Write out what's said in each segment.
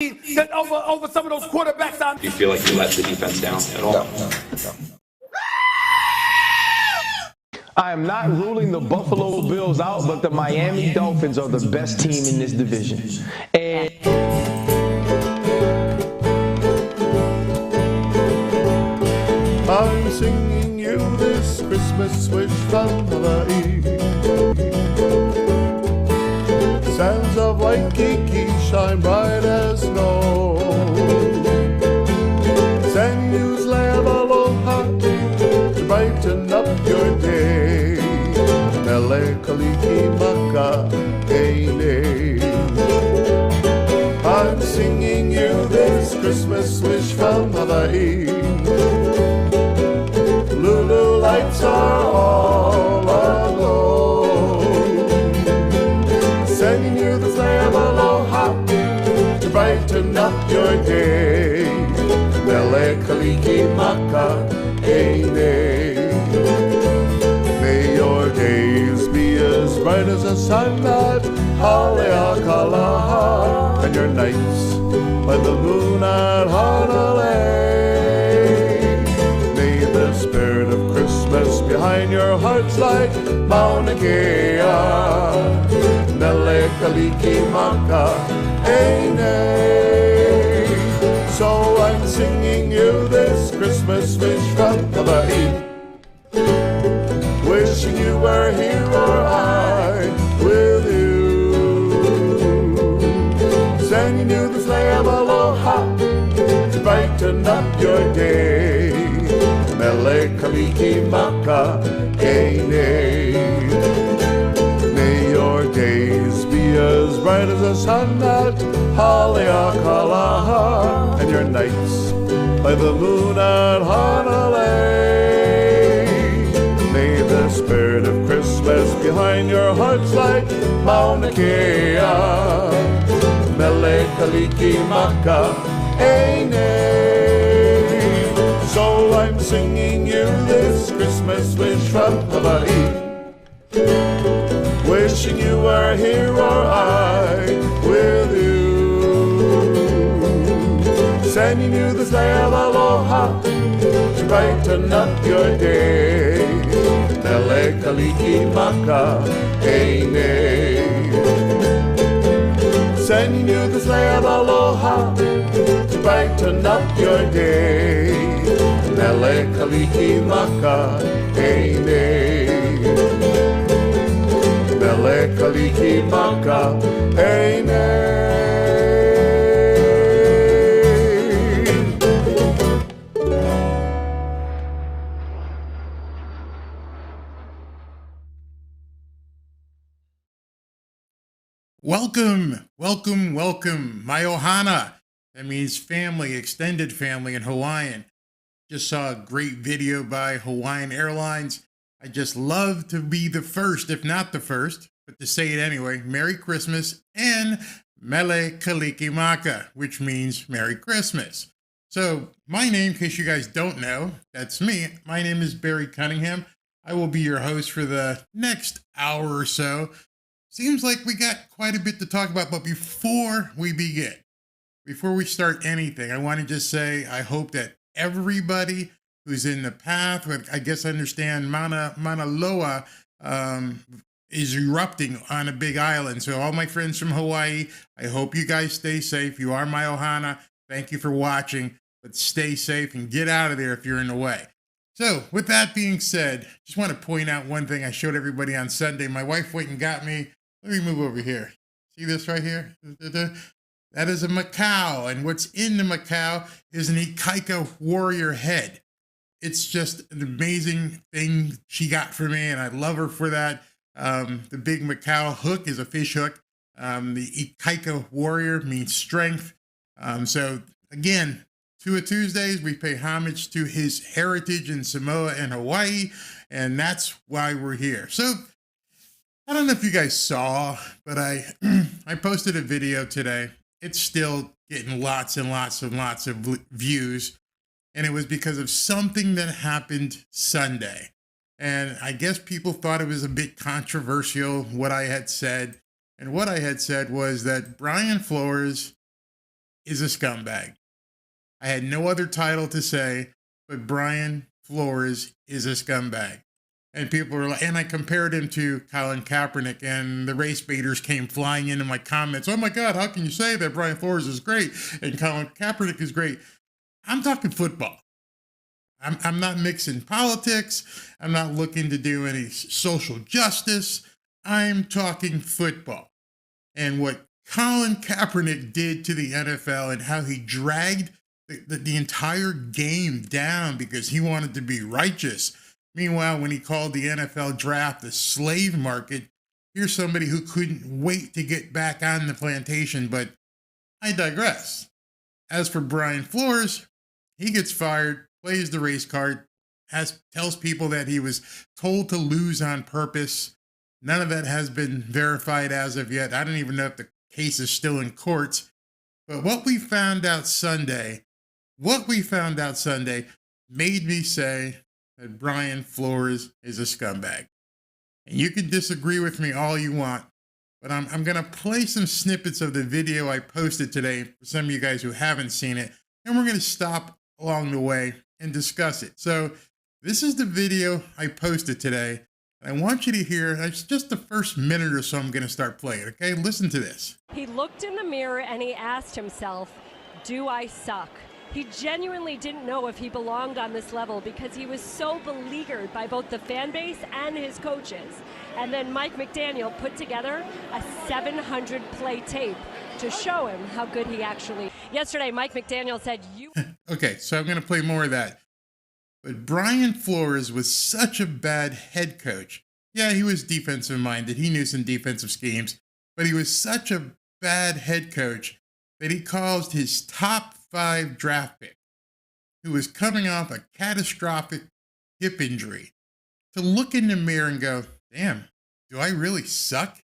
that over some of those quarterbacks out. Do you feel like you let the defense down at all? No. I am not ruling the Buffalo Bills out, but the Miami Dolphins are the best team in this division. And I'm singing you this Christmas wish from Hawaii. Sands of Waikiki shine bright as snow. Send news land aloha to brighten up your day. Mele kaliki maka ene. I'm singing you this Christmas wish from Hawaii. Lulu lights are all aglow. Sending you the flare of aloha to brighten up your day. Mele kaliki maka ene. May your days be as bright as the sun at Haleakala, and your nights by the moon at Hanalei. May the spirit of Christmas behind your hearts like Mauna Kea. Mele kaliki maka ene. So I'm singing you this Christmas wish from Hawaii. Wishing you were here or I with you. Sending you the sleigh of aloha to brighten up your day. Mele kaliki maka ene. May your days be as bright as the sun at Haleakala, and your nights by the moon at Hanalei. May the spirit of Christmas behind your hearts like Mauna Kea. Mele kaliki maka ene. So I'm singing you this Christmas wish from Hawaii. Wishing you were here or I with you. Sending you the sleigh of aloha to brighten up your day. Mele kaliki maka ene. Sending you the sleigh of aloha to brighten up your day. Mele kaliki maka ene. Mele kaliki maka ene. Welcome, my ohana. That means family, extended family in Hawaiian. Just saw a great video by Hawaiian Airlines. I just love to be the first, if not the first, but to say it anyway. Merry Christmas and Mele Kalikimaka, which means Merry Christmas. So my name, in case you guys don't know, that's me. My name is Barry Cunningham. I will be your host for the next hour or so. Seems like we got quite a bit to talk about, but before we begin, before we start anything, I want to just say I hope that everybody who's in the path, I guess I understand Mauna Loa is erupting on a big island. So all my friends from Hawaii, I hope you guys stay safe. You are my ohana. Thank you for watching, but stay safe and get out of there if you're in the way. So with that being said, just want to point out one thing I showed everybody on Sunday. My wife went and got me. Let me move over here. See this right here? That is a Macau, and what's in the Macau is an Ikaika warrior head. It's just an amazing thing she got for me, and I love her for that. The big Macau hook is a fish hook. The Ikaika warrior means strength. So again, Tua Tuesdays, we pay homage to his heritage in Samoa and Hawaii, and that's why we're here. So I don't know if you guys saw, but I posted a video today. It's still getting lots and lots of views. And it was because of something that happened Sunday. And I guess people thought it was a bit controversial, what I had said. And what I had said was that Brian Flores is a scumbag. I had no other title to say, but Brian Flores is a scumbag. And people were like, and I compared him to Colin Kaepernick, and the race baiters came flying into my comments. Oh my God, how can you say that Brian Flores is great and Colin Kaepernick is great? I'm talking football. I'm not mixing politics. I'm not looking to do any social justice. I'm talking football. And what Colin Kaepernick did to the NFL and how he dragged the entire game down because he wanted to be righteous. Meanwhile, when he called the NFL draft a slave market, here's somebody who couldn't wait to get back on the plantation. But I digress. As for Brian Flores, he gets fired, plays the race card, tells people that he was told to lose on purpose. None of that has been verified as of yet. I don't even know if the case is still in courts. But what we found out Sunday made me say that Brian Flores is a scumbag. And you can disagree with me all you want, but I'm going to play some snippets of the video I posted today for some of you guys who haven't seen it, and we're going to stop along the way and discuss it. So this is the video I posted today. I want you to hear, it's just the first minute or so I'm going to start playing, okay? Listen to this. He looked in the mirror and he asked himself, do I suck? He genuinely didn't know if he belonged on this level because he was so beleaguered by both the fan base and his coaches. And then Mike McDaniel put together a 700-play tape to show him how good he actually. Yesterday, Mike McDaniel said, "You." Okay, so I'm going to play more of that. But Brian Flores was such a bad head coach. Yeah, he was defensive minded. He knew some defensive schemes, but he was such a bad head coach that he caused his top 5 draft pick, who was coming off a catastrophic hip injury, to look in the mirror and go, damn, do I really suck?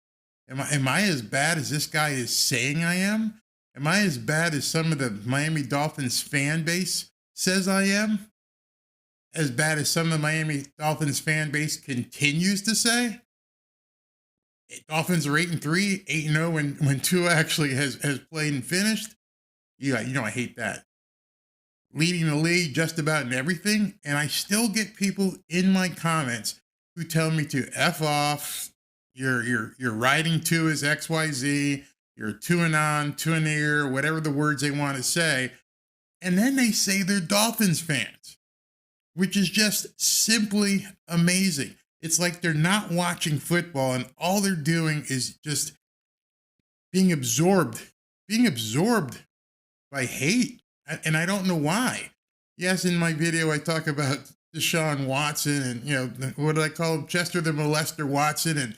Am I as bad as this guy is saying I am? Am I as bad as some of the Miami Dolphins fan base says I am? As bad as some of the Miami Dolphins fan base continues to say? Dolphins are 8-3, 8-0 when Tua actually has played and finished. Yeah, you know I hate that. Leading the league just about in everything, and I still get people in my comments who tell me to F off. You're riding Tua's XYZ. You're Tua-near, whatever the words they want to say, and then they say they're Dolphins fans, which is just simply amazing. It's like they're not watching football and all they're doing is just being absorbed by hate. And I don't know why. Yes, in my video, I talk about Deshaun Watson and, what do I call him? Chester the Molester Watson and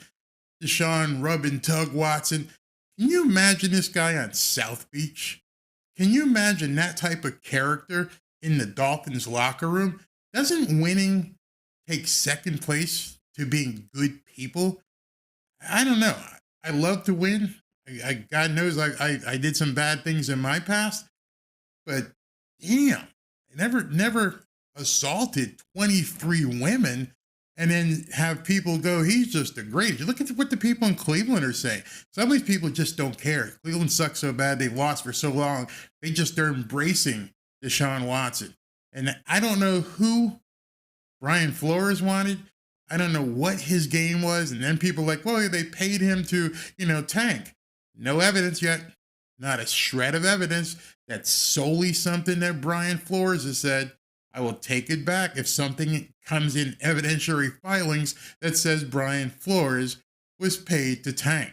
Deshaun Rub and Tug Watson. Can you imagine this guy on South Beach? Can you imagine that type of character in the Dolphins locker room? Doesn't winning take second place to being good people? I don't know. I love to win. God knows I did some bad things in my past, but damn, I never assaulted 23 women and then have people go, he's just the greatest. You look at what the people in Cleveland are saying. Some of these people just don't care. Cleveland sucks so bad, they've lost for so long. They just are embracing Deshaun Watson. And I don't know who Brian Flores wanted. I don't know what his game was. And then people are like, well, they paid him to, tank. No evidence yet. Not a shred of evidence. That's solely something that Brian Flores has said. I will take it back if something comes in evidentiary filings that says Brian Flores was paid to tank.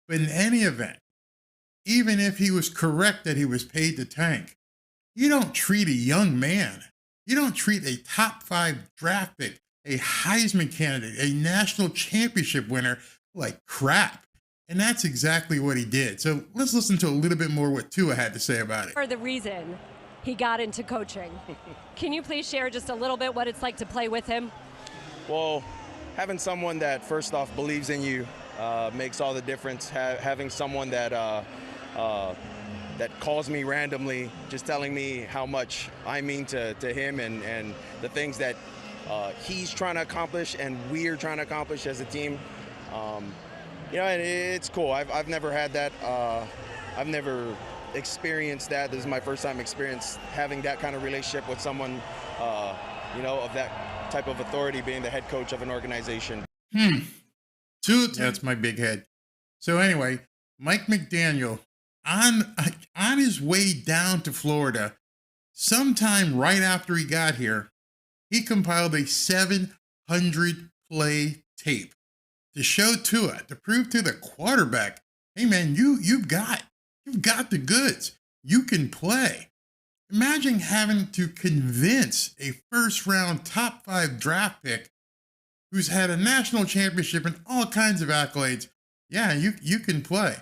But in any event, even if he was correct that he was paid to tank, you don't treat a young man, you don't treat a top 5 draft pick, a Heisman candidate, a national championship winner like crap. And that's exactly what he did. So let's listen to a little bit more what Tua had to say about it. For the reason he got into coaching. Can you please share just a little bit what it's like to play with him? Well, having someone that first off believes in you makes all the difference. Having someone that that calls me randomly, just telling me how much I mean to him and the things that he's trying to accomplish and we're trying to accomplish as a team. It's cool. I've never had that. I've never experienced that. This is my first time having that kind of relationship with someone, of that type of authority, being the head coach of an organization. That's my big head. So anyway, Mike McDaniel, on his way down to Florida, sometime right after he got here, he compiled a 700-play tape to show Tua, to prove to the quarterback, hey man, you've got the goods. You can play. Imagine having to convince a first-round top 5 draft pick who's had a national championship and all kinds of accolades. Yeah, you can play.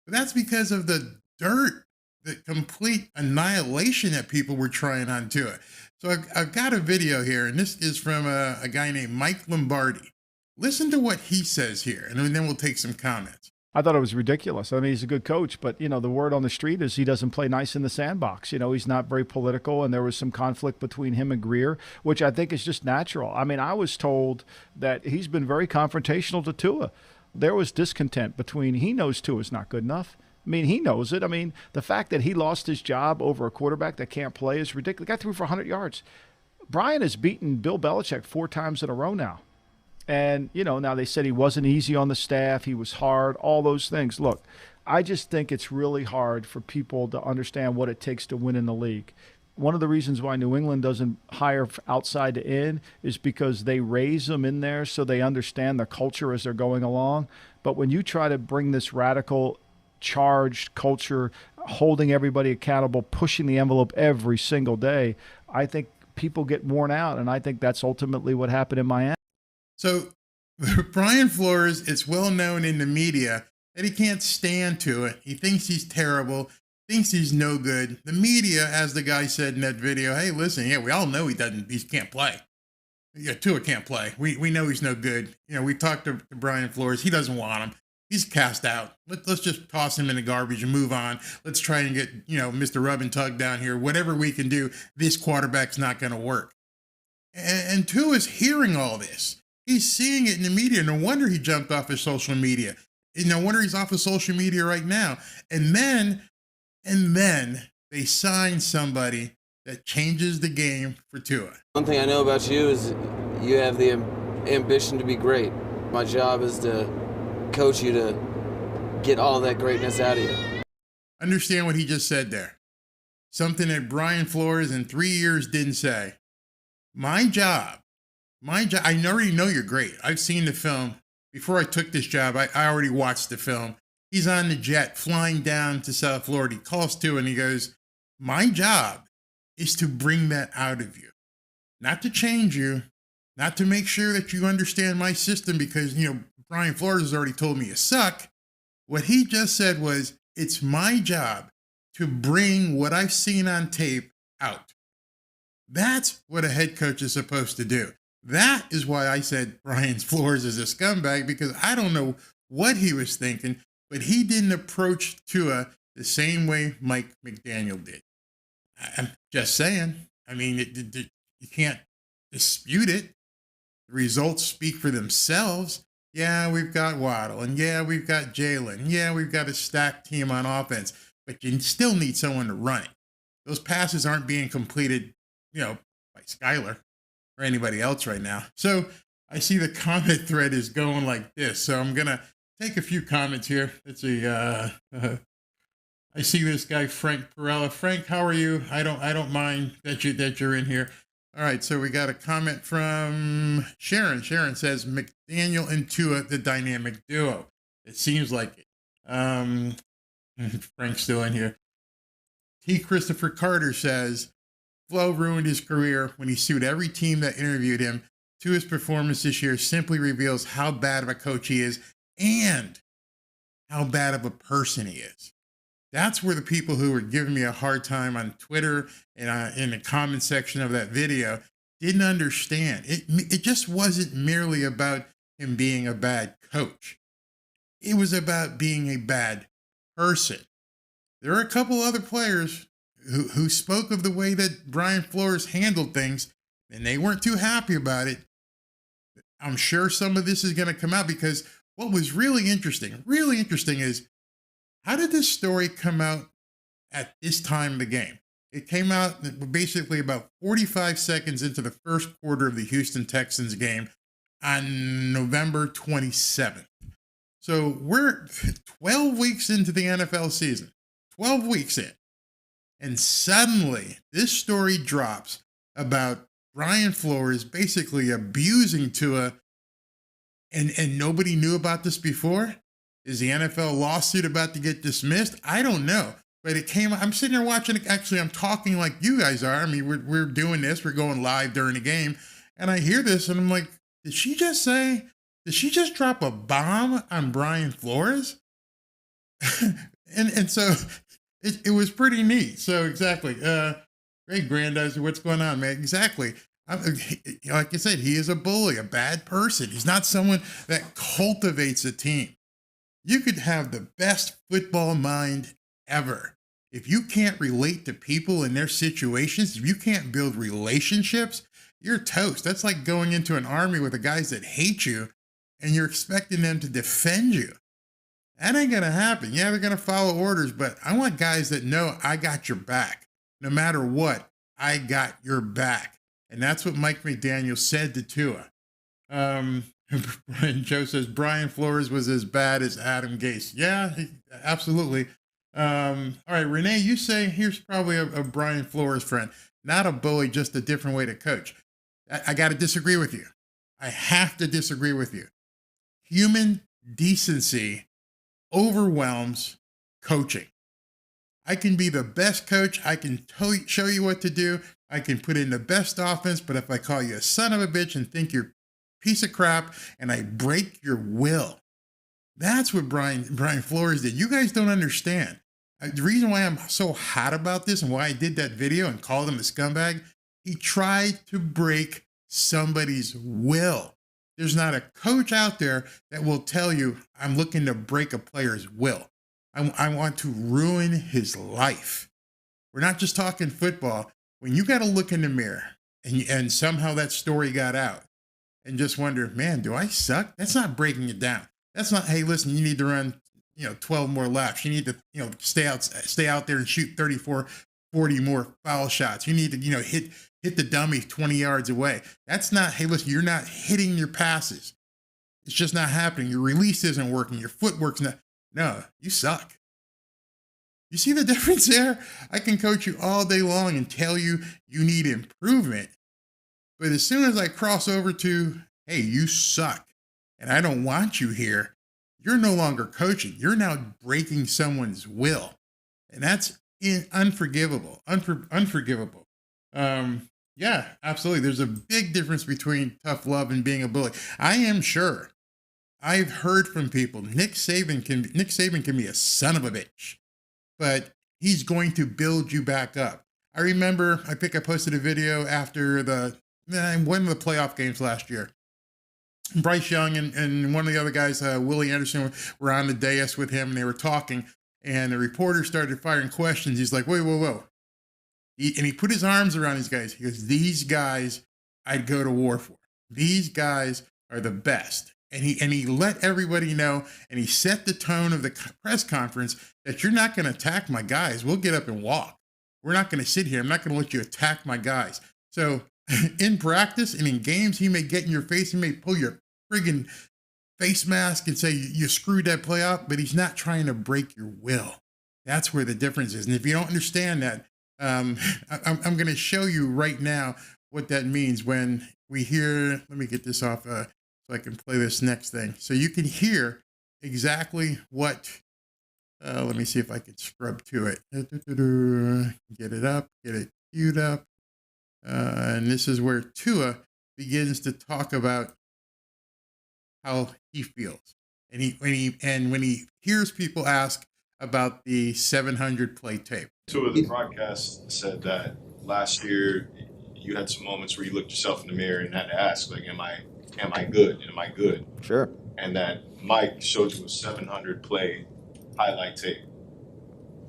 But that's because of the dirt, the complete annihilation that people were trying on Tua. So I've got a video here, and this is from a guy named Mike Lombardi. Listen to what he says here, and then we'll take some comments. I thought it was ridiculous. I mean, he's a good coach, but, the word on the street is he doesn't play nice in the sandbox. He's not very political, and there was some conflict between him and Greer, which I think is just natural. I mean, I was told that he's been very confrontational to Tua. There was discontent he knows Tua's not good enough. I mean, he knows it. I mean, the fact that he lost his job over a quarterback that can't play is ridiculous. The guy threw for 100 yards. Brian has beaten Bill Belichick 4 times in a row now. And, now they said he wasn't easy on the staff. He was hard, all those things. Look, I just think it's really hard for people to understand what it takes to win in the league. One of the reasons why New England doesn't hire outside to in is because they raise them in there so they understand the culture as they're going along. But when you try to bring this radical, charged culture, holding everybody accountable, pushing the envelope every single day, I think people get worn out. And I think that's ultimately what happened in Miami. So Brian Flores, it's well known in the media that he can't stand Tua. He thinks he's terrible, thinks he's no good. The media, as the guy said in that video, hey, listen, yeah, we all know he can't play. Yeah, Tua can't play. We know he's no good. We talked to Brian Flores. He doesn't want him. He's cast out. Let's just toss him in the garbage and move on. Let's try and get, Mr. Rub and Tug down here. Whatever we can do, this quarterback's not going to work. And Tua's hearing all this. He's seeing it in the media. No wonder he jumped off his social media. No wonder he's off of social media right now. And then they sign somebody that changes the game for Tua. One thing I know about you is you have the ambition to be great. My job is to coach you to get all that greatness out of you. Understand what he just said there. Something that Brian Flores in 3 years didn't say. My job, I already know you're great. I've seen the film. Before I took this job, I already watched the film. He's on the jet flying down to South Florida. He calls Tua and he goes, my job is to bring that out of you. Not to change you, not to make sure that you understand my system because, Brian Flores has already told me you suck. What he just said was, it's my job to bring what I've seen on tape out. That's what a head coach is supposed to do. That is why I said Brian Flores is a scumbag, because I don't know what he was thinking, but he didn't approach Tua the same way Mike McDaniel did. I'm just saying. I mean, you can't dispute it. The results speak for themselves. Yeah, we've got Waddle, and yeah, we've got Jalen. Yeah, we've got a stacked team on offense, but you still need someone to run it. Those passes aren't being completed, by Skyler or anybody else right now. So I see the comment thread is going like this. So I'm going to take a few comments here. Let's see. I see this guy, Frank Perella. Frank, how are you? I don't mind that you're in here. All right. So we got a comment from Sharon. Sharon says, McDaniel and Tua, the dynamic duo. It seems like it. Frank's still in here. T. Christopher Carter says, Flo ruined his career when he sued every team that interviewed him. Tua's performance this year simply reveals how bad of a coach he is and how bad of a person he is. That's where the people who were giving me a hard time on Twitter and in the comment section of that video didn't understand. It just wasn't merely about him being a bad coach. It was about being a bad person. There are a couple other players who spoke of the way that Brian Flores handled things, and they weren't too happy about it. I'm sure some of this is going to come out, because what was really interesting is, how did this story come out at this time of the game. It came out basically about 45 seconds into the first quarter of the Houston Texans game on November 27th. So we're 12 weeks into the NFL season, 12 weeks in. And suddenly this story drops about Brian Flores basically abusing Tua, and nobody knew about this before? Is the NFL lawsuit about to get dismissed? I don't know. But it came, I'm sitting there watching it. Actually, I'm talking like you guys are. I mean, we're doing this. We're going live during the game. And I hear this and I'm like, did she just drop a bomb on Brian Flores? and so it was pretty neat. So exactly. Great Grandizer, what's going on, man? Exactly. Like I said, he is a bully, a bad person. He's not someone that cultivates a team. You could have the best football mind ever. If you can't relate to people in their situations, if you can't build relationships, you're toast. That's like going into an army with the guys that hate you and you're expecting them to defend you. That ain't going to happen. Yeah, they're going to follow orders, but I want guys that know I got your back. No matter what, I got your back. And that's what Mike McDaniel said to Tua. Joe says Brian Flores was as bad as Adam Gase. Yeah, absolutely. All right, Renee, you say here's probably a Brian Flores friend. Not a bully, just a different way to coach. I got to disagree with you. I have to disagree with you. Human decency overwhelms coaching. I can be the best coach. I can show you what to do. I can put in the best offense, but if I call you a son of a bitch and think you're a piece of crap and I break your will, that's what Brian Flores did. You guys don't understand. The reason why I'm so hot about this and why I did that video and called him a scumbag, he tried to break somebody's will. There's not a coach out there that will tell you, I'm looking to break a player's will. I want to ruin his life. We're not just talking football. When you got to look in the mirror and somehow that story got out and just wonder, man, do I suck? That's not breaking it down. That's not, hey, listen, you need to run, 12 more laps. You need to, stay out there and shoot 34, 40 more foul shots. You need to, hit the dummy 20 yards away. That's not, hey, listen, you're not hitting your passes. It's just not happening. Your release isn't working. Your footwork's not. No, you suck. You see the difference there? I can coach you all day long and tell you you need improvement. But as soon as I cross over to, hey, you suck, and I don't want you here, you're no longer coaching. You're now breaking someone's will. And that's unforgivable. Unforgivable. Yeah, absolutely. There's a big difference between tough love and being a bully. I am sure. I've heard from people, Nick Saban can be a son of a bitch, but he's going to build you back up. I remember, I posted a video after one of the playoff games last year. Bryce Young and one of the other guys, Willie Anderson, were on the dais with him and they were talking and the reporter started firing questions. He's like, whoa. And he put his arms around these guys. He goes, these guys I'd go to war for. These guys are the best. And he let everybody know, and he set the tone of the press conference that you're not going to attack my guys. We'll get up and walk. We're not going to sit here. I'm not going to let you attack my guys. So in practice and in games, he may get in your face. He may pull your friggin' face mask and say, you screwed that play up, but he's not trying to break your will. That's where the difference is. And if you don't understand that, I'm going to show you right now what that means when we hear, let me get this off so I can play this next thing. So you can hear exactly what, let me see if I can scrub to it. Get it up, get it queued up. And this is where Tua begins to talk about how he feels. And when he hears people ask about the 700 play tape. Tua, the broadcast said that last year you had some moments where you looked yourself in the mirror and had to ask, like, am I good? Am I good? Sure. And that Mike showed you a 700 play highlight tape,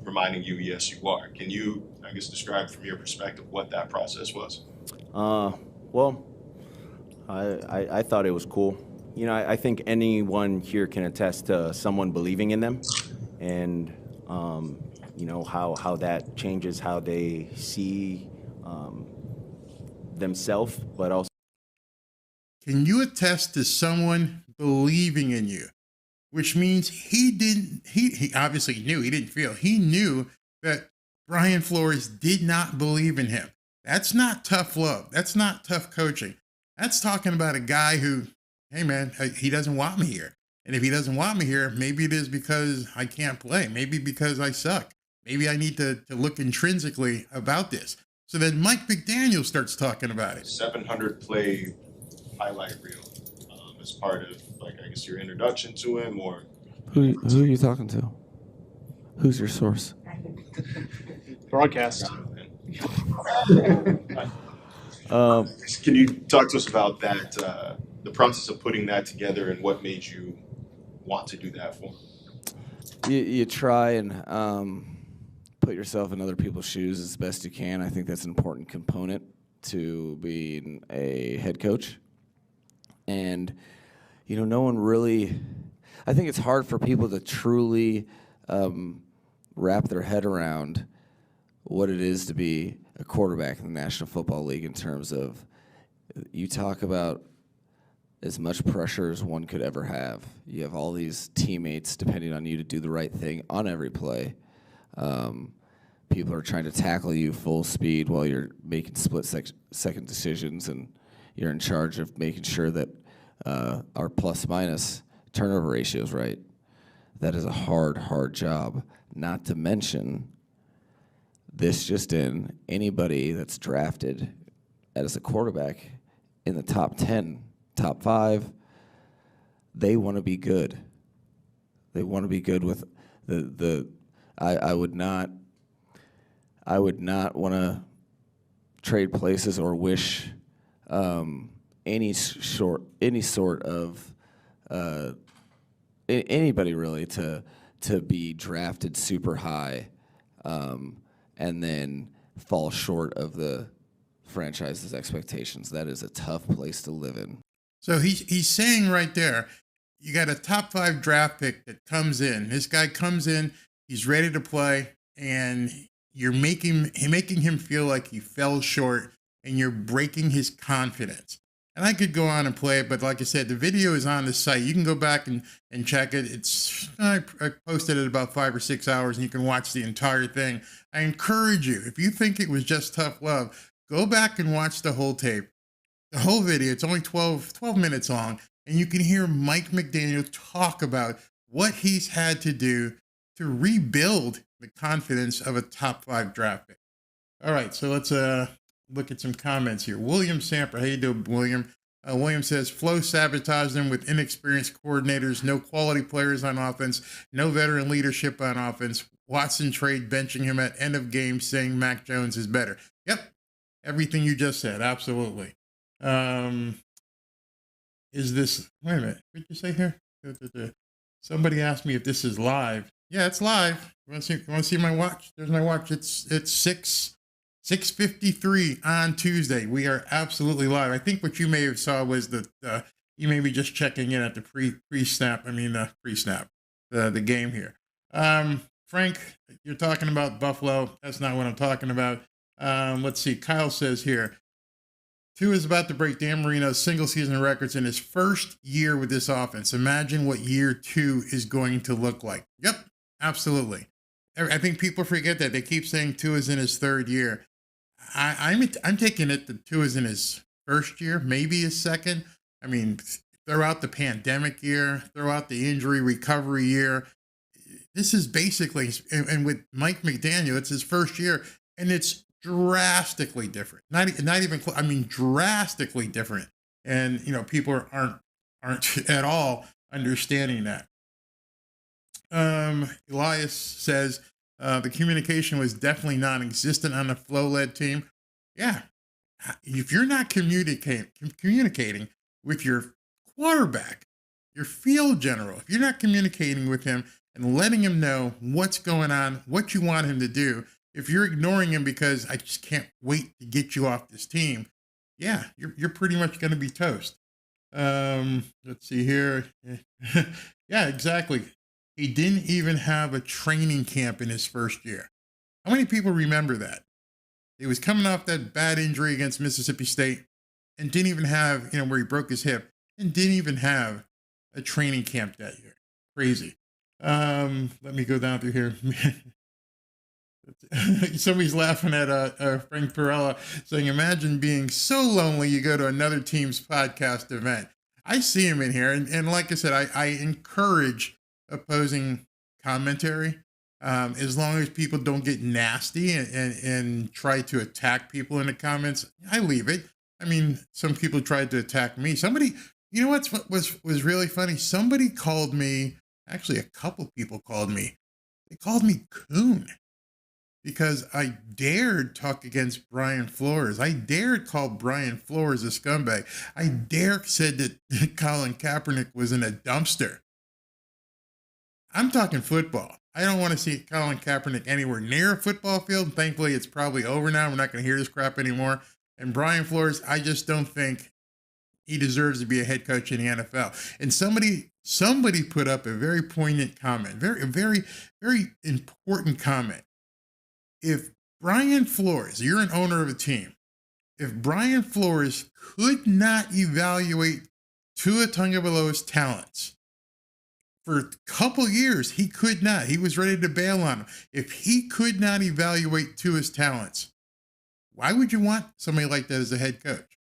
reminding you, yes, you are. Can you, I guess, describe from your perspective what that process was? Well, I thought it was cool. I think anyone here can attest to someone believing in them. And, you know, how that changes how they see themselves, but also. Can you attest to someone believing in you? Which means he obviously knew, he didn't feel, he knew that Brian Flores did not believe in him. That's not tough love. That's not tough coaching. That's talking about a guy who, hey man, he doesn't want me here. And if he doesn't want me here, maybe it is because I can't play. Maybe because I suck. Maybe I need to look intrinsically about this. So then Mike McDaniel starts talking about it. 700 play highlight reel as part of, like, I guess your introduction to him, or Who are you talking to? Who's your source? Broadcast. Can you talk to us about that, the process of putting that together, and what made you want to do that for him? You try and put yourself in other people's shoes as best you can. I think that's an important component to being a head coach. And, you know, no one really, I think it's hard for people to truly wrap their head around what it is to be a quarterback in the National Football League in terms of, you talk about as much pressure as one could ever have. You have all these teammates depending on you to do the right thing on every play. People are trying to tackle you full speed while you're making split-second decisions, and you're in charge of making sure that our plus-minus turnover ratio is right. That is a hard job. Not to mention, this just in, anybody that's drafted as a quarterback in the top 10, top 5, they want to be good. They want to be good with I would not want to trade places or wish any sort of anybody really to be drafted super high and then fall short of the franchise's expectations. That is a tough place to live in. So he's saying right there, you got a top 5 draft pick that comes in. This guy comes in, he's ready to play, and you're making him feel like he fell short, and you're breaking his confidence. And I could go on and play it, but like I said, the video is on the site. You can go back and check it. I posted it about 5 or 6 hours, and you can watch the entire thing. I encourage you, if you think it was just tough love, go back and watch the whole tape. The whole video, it's only 12 minutes long, and you can hear Mike McDaniel talk about what he's had to do to rebuild the confidence of a top 5 draft pick. All right, so let's look at some comments here. William Samper, how you doing, William? William says, Flo sabotaged them with inexperienced coordinators, no quality players on offense, no veteran leadership on offense. Watson trade benching him at end of game, saying Mac Jones is better. Yep, everything you just said, absolutely. Is this, wait a minute, what did you say here? Somebody asked me if this is live. Yeah, it's live. You want to see my watch? There's my watch. It's 6:53 on Tuesday. We are absolutely live. I think what you may have saw was that you may be just checking in at the pre-snap, the game here. Frank, you're talking about Buffalo. That's not what I'm talking about. Let's see. Kyle says here, Tua is about to break Dan Marino's single-season records in his first year with this offense. Imagine what year 2 is going to look like. Yep, absolutely. I think people forget that. They keep saying Tua's in his 3rd year. I'm taking it that Tua's in his 1st year, maybe his 2nd. I mean, throw out the pandemic year, throw out the injury recovery year. This is basically, and with Mike McDaniel, it's his 1st year, and it's drastically different. Not even close. I mean, drastically different. And, you know, people aren't at all understanding that. Elias says, the communication was definitely non-existent on the flow-led team. Yeah. If you're not communicating with your quarterback, your field general, if you're not communicating with him and letting him know what's going on, what you want him to do, if you're ignoring him because I just can't wait to get you off this team, yeah, you're pretty much going to be toast. Let's see here. Yeah, exactly. he didn't even have a training camp in his first year. How many people remember that? He was coming off that bad injury against Mississippi State and didn't even have, where he broke his hip and didn't even have a training camp that year. Crazy. Let me go down through here. Somebody's laughing at Frank Perella saying, imagine being so lonely you go to another team's podcast event. I see him in here. And like I said, I encourage opposing commentary as long as people don't get nasty and try to attack people in the comments. I leave it. I mean, some people tried to attack me. Somebody, you know what was really funny? Somebody called me, actually a couple people called me. They called me coon. Because I dared talk against Brian Flores. I dared call Brian Flores a scumbag. I said that Colin Kaepernick was in a dumpster. I'm talking football. I don't want to see Colin Kaepernick anywhere near a football field. Thankfully, it's probably over now. We're not going to hear this crap anymore. And Brian Flores, I just don't think he deserves to be a head coach in the NFL. And somebody put up a very poignant comment, very, very, very important comment. If Brian Flores, you're an owner of a team, if Brian Flores could not evaluate Tua Tagovailoa's talents for a couple years, he could not. He was ready to bail on him. If he could not evaluate Tua's talents, why would you want somebody like that as a head coach?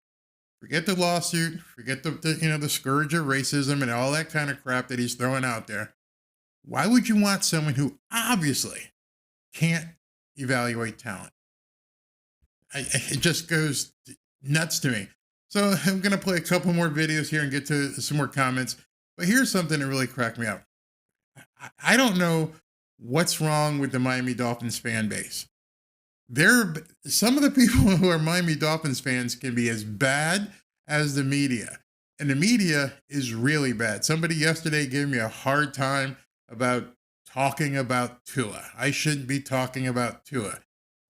Forget the lawsuit, forget the scourge of racism and all that kind of crap that he's throwing out there. Why would you want someone who obviously can't evaluate talent? It just goes nuts to me. So I'm going to play a couple more videos here and get to some more comments. But here's something that really cracked me up. I don't know what's wrong with the Miami Dolphins fan base. Some of the people who are Miami Dolphins fans can be as bad as the media. And the media is really bad. Somebody yesterday gave me a hard time about talking about Tua. I shouldn't be talking about Tua.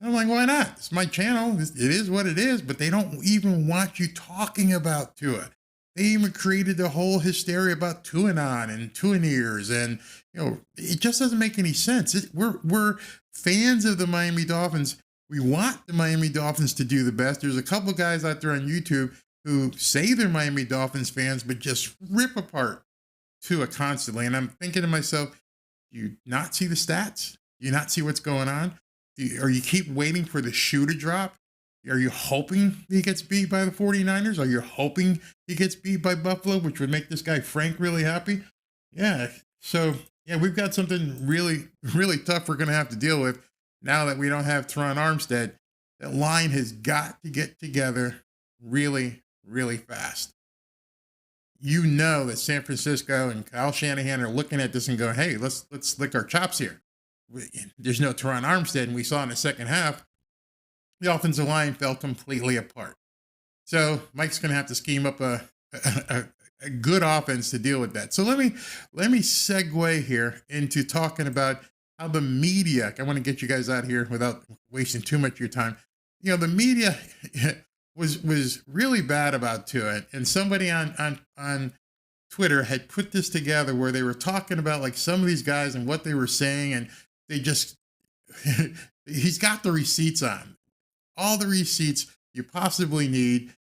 I'm like, why not? It's my channel. It is what it is, but they don't even want you talking about Tua. They even created the whole hysteria about Tuanon and Tuaneers, and it just doesn't make any sense. We're fans of the Miami Dolphins. We want the Miami Dolphins to do the best. There's a couple guys out there on YouTube who say they're Miami Dolphins fans, but just rip apart Tua constantly. And I'm thinking to myself, you not see the stats? You not see what's going on? Or you keep waiting for the shoe to drop? Are you hoping he gets beat by the 49ers? Are you hoping he gets beat by Buffalo, which would make this guy Frank really happy? Yeah. So, we've got something really, really tough we're going to have to deal with now that we don't have Teron Armstead. That line has got to get together really, really fast. You know that San Francisco and Kyle Shanahan are looking at this and going, hey, let's lick our chops here. There's no Teron Armstead, and we saw in the second half, the offensive line fell completely apart. So Mike's going to have to scheme up a good offense to deal with that. So let me segue here into talking about how the media, I want to get you guys out here without wasting too much of your time. The media was really bad about Tua, and somebody on Twitter had put this together where they were talking about like some of these guys and what they were saying, and they just he's got the receipts on all the receipts you possibly need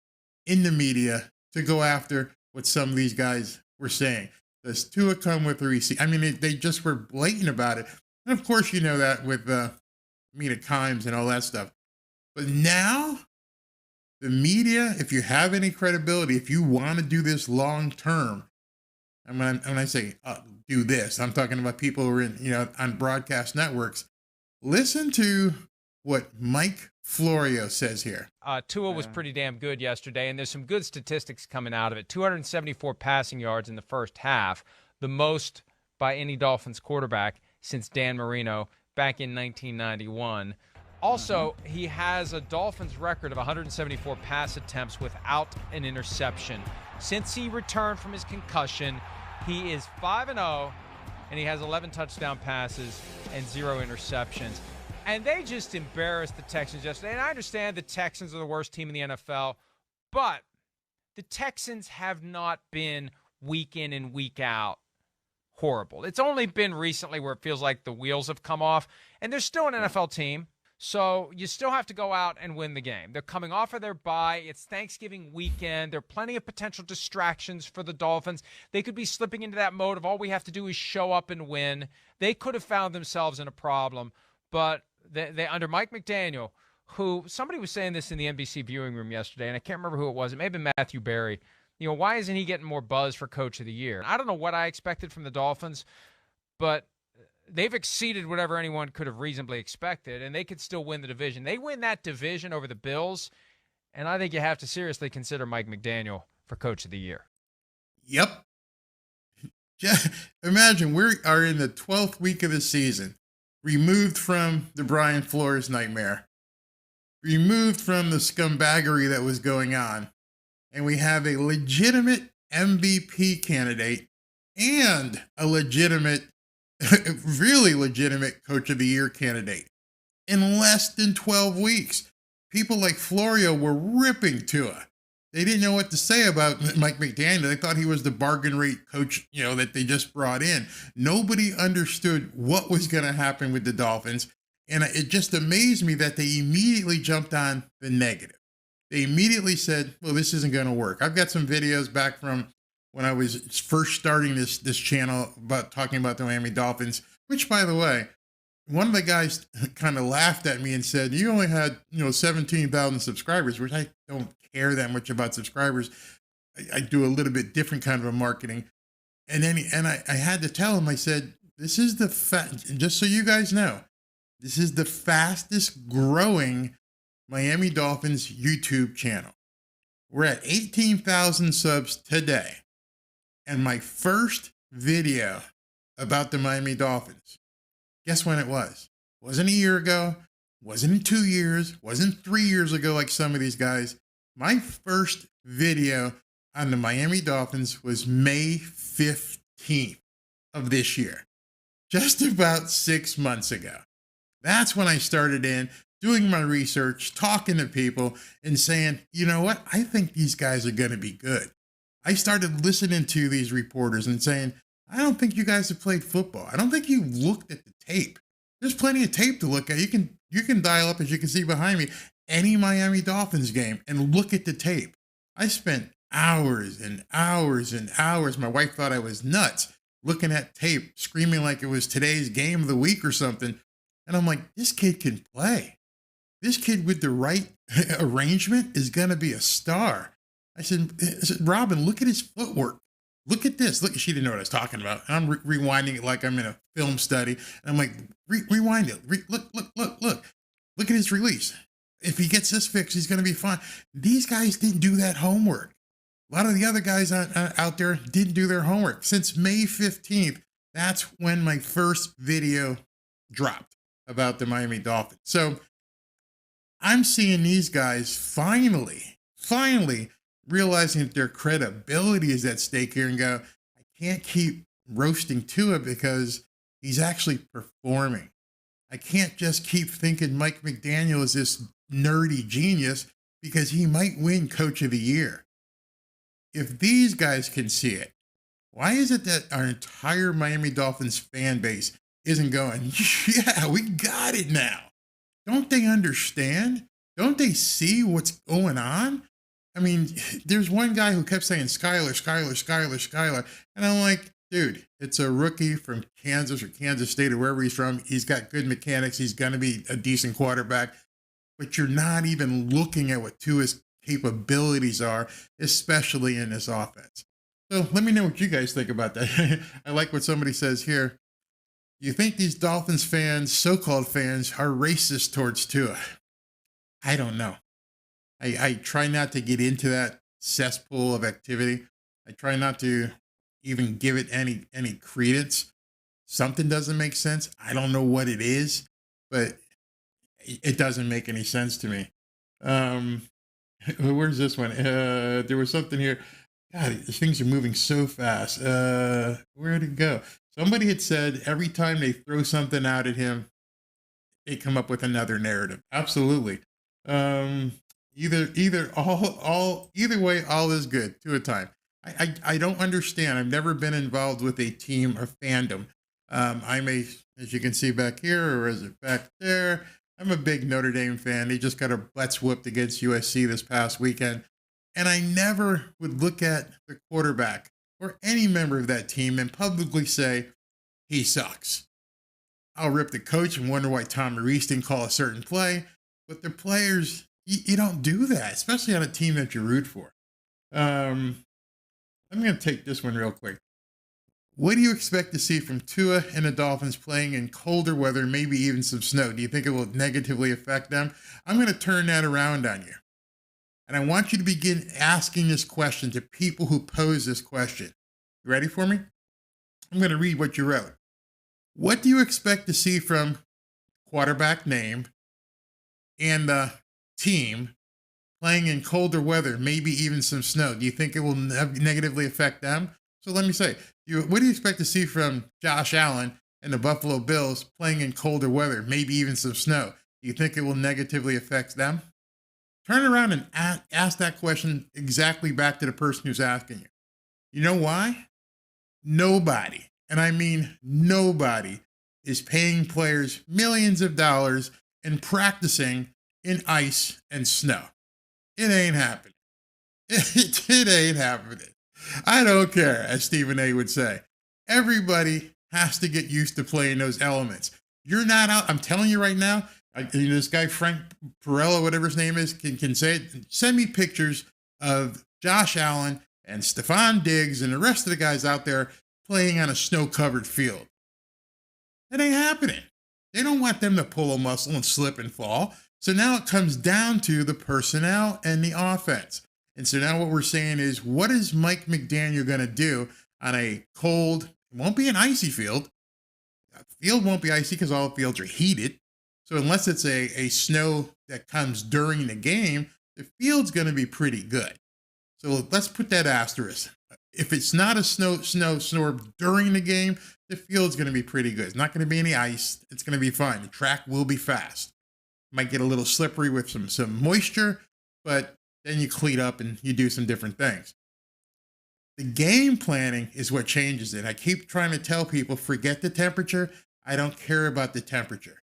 in the media to go after what some of these guys were saying. Does Tua come with a receipt? I mean, they just were blatant about it, and of course you know that with Mina Kimes and all that stuff. But now, the media, if you have any credibility, if you want to do this long term, and when I say do this, I'm talking about people who are in, on broadcast networks. Listen to what Mike Florio says here. Tua was pretty damn good yesterday, and there's some good statistics coming out of it. 274 passing yards in the first half, the most by any Dolphins quarterback since Dan Marino back in 1991. Also, he has a Dolphins record of 174 pass attempts without an interception. Since he returned from his concussion, he is 5-0, and he has 11 touchdown passes and 0 interceptions. And they just embarrassed the Texans yesterday. And I understand the Texans are the worst team in the NFL, but the Texans have not been week in and week out horrible. It's only been recently where it feels like the wheels have come off, and they're still an NFL team. So you still have to go out and win the game. They're coming off of their bye. It's Thanksgiving weekend. There are plenty of potential distractions for the Dolphins. They could be slipping into that mode of all we have to do is show up and win. They could have found themselves in a problem, but they under Mike McDaniel, who somebody was saying this in the NBC viewing room yesterday, and I can't remember who it was. It may have been Matthew Berry. Why isn't he getting more buzz for Coach of the Year? I don't know what I expected from the Dolphins, but they've exceeded whatever anyone could have reasonably expected, and they could still win the division. They win that division over the Bills, and I think you have to seriously consider Mike McDaniel for Coach of the Year. Yep. Imagine we are in the 12th week of the season, removed from the Brian Flores nightmare, removed from the scumbaggery that was going on, and we have a legitimate MVP candidate and a legitimate really legitimate Coach of the Year candidate in less than 12 weeks. People like Florio were ripping Tua. They didn't know what to say about Mike McDaniel. They thought he was the bargain rate coach, that they just brought in. Nobody understood what was going to happen with the Dolphins. And it just amazed me that they immediately jumped on the negative. They immediately said, well, this isn't going to work. I've got some videos back from when I was first starting this channel about talking about the Miami Dolphins, which, by the way, one of the guys kind of laughed at me and said, you only had, 17,000 subscribers, which I don't care that much about subscribers. I do a little bit different kind of a marketing. And then I had to tell him, I said, this is just so you guys know, this is the fastest growing Miami Dolphins YouTube channel. We're at 18,000 subs today. And my first video about the Miami Dolphins, guess when it was? Wasn't a year ago, wasn't 2 years, wasn't 3 years ago like some of these guys. My first video on the Miami Dolphins was May 15th of this year, just about 6 months ago. That's when I started doing my research, talking to people, and saying, you know what? I think these guys are going to be good. I started listening to these reporters and saying, I don't think you guys have played football. I don't think you looked at the tape. There's plenty of tape to look at. You can dial up, as you can see behind me, any Miami Dolphins game and look at the tape. I spent hours and hours and hours. My wife thought I was nuts looking at tape, screaming like it was today's game of the week or something. And I'm like, this kid can play. This kid with the right arrangement is going to be a star. I said, Robin, look at his footwork. Look at this. Look, she didn't know what I was talking about. And I'm rewinding it like I'm in a film study. And I'm like, rewind it. Look. Look at his release. If he gets this fixed, he's going to be fine. These guys didn't do that homework. A lot of the other guys out there didn't do their homework. Since May 15th, that's when my first video dropped about the Miami Dolphins. So I'm seeing these guys finally realizing that their credibility is at stake here and go, I can't keep roasting Tua because he's actually performing. I can't just keep thinking Mike McDaniel is this nerdy genius because he might win Coach of the Year. If these guys can see it, why is it that our entire Miami Dolphins fan base isn't going, yeah, we got it now? Don't they understand? Don't they see what's going on? I mean, there's one guy who kept saying Skyler. And I'm like, dude, it's a rookie from Kansas or Kansas State or wherever he's from. He's got good mechanics. He's going to be a decent quarterback. But you're not even looking at what Tua's capabilities are, especially in this offense. So let me know what you guys think about that. I like what somebody says here. You think these Dolphins fans, so-called fans, are racist towards Tua? I don't know. I try not to get into that cesspool of activity. I try not to even give it any credence. Something doesn't make sense. I don't know what it is, but it doesn't make any sense to me. Where's this one? There was something here. God, things are moving so fast. Where'd it go? Somebody had said every time they throw something out at him, they come up with another narrative. Absolutely. Either way, all is good. Two at a time. I don't understand. I've never been involved with a team or fandom. As you can see back here, or is it back there? I'm a big Notre Dame fan. They just got a butts whooped against USC this past weekend. And I never would look at the quarterback or any member of that team and publicly say, he sucks. I'll rip the coach and wonder why Tom Reese didn't call a certain play. But the players, you don't do that, especially on a team that you root for. I'm going to take this one real quick. What do you expect to see from Tua and the Dolphins playing in colder weather, maybe even some snow? Do you think it will negatively affect them? I'm going to turn that around on you. And I want you to begin asking this question to people who pose this question. You ready for me? I'm going to read what you wrote. What do you expect to see from quarterback name and the team playing in colder weather, maybe even some snow? Do you think it will negatively affect them? So let me say, what do you expect to see from Josh Allen and the Buffalo Bills playing in colder weather, maybe even some snow? Do you think it will negatively affect them? Turn around and ask that question exactly back to the person who's asking you. You know why? Nobody, and I mean nobody, is paying players millions of dollars and practicing in ice and snow. It ain't happening. It ain't happening. I don't care, as Stephen A. would say. Everybody has to get used to playing those elements. You're not out. I'm telling you right now, this guy, Frank Perella, whatever his name is, can say it. Send me pictures of Josh Allen and Stephon Diggs and the rest of the guys out there playing on a snow-covered field. That ain't happening. They don't want them to pull a muscle and slip and fall. So now it comes down to the personnel and the offense. And so now what we're saying is, what is Mike McDaniel going to do on a cold, it won't be an icy field. The field won't be icy because all fields are heated. So unless it's a snow that comes during the game, the field's going to be pretty good. So let's put that asterisk. If it's not a snowstorm during the game, the field's going to be pretty good. It's not going to be any ice. It's going to be fine. The track will be fast. Might get a little slippery with some moisture, but then you cleat up and you do some different things. The game planning is what changes it. I keep trying to tell people, forget the temperature. I don't care about the temperature.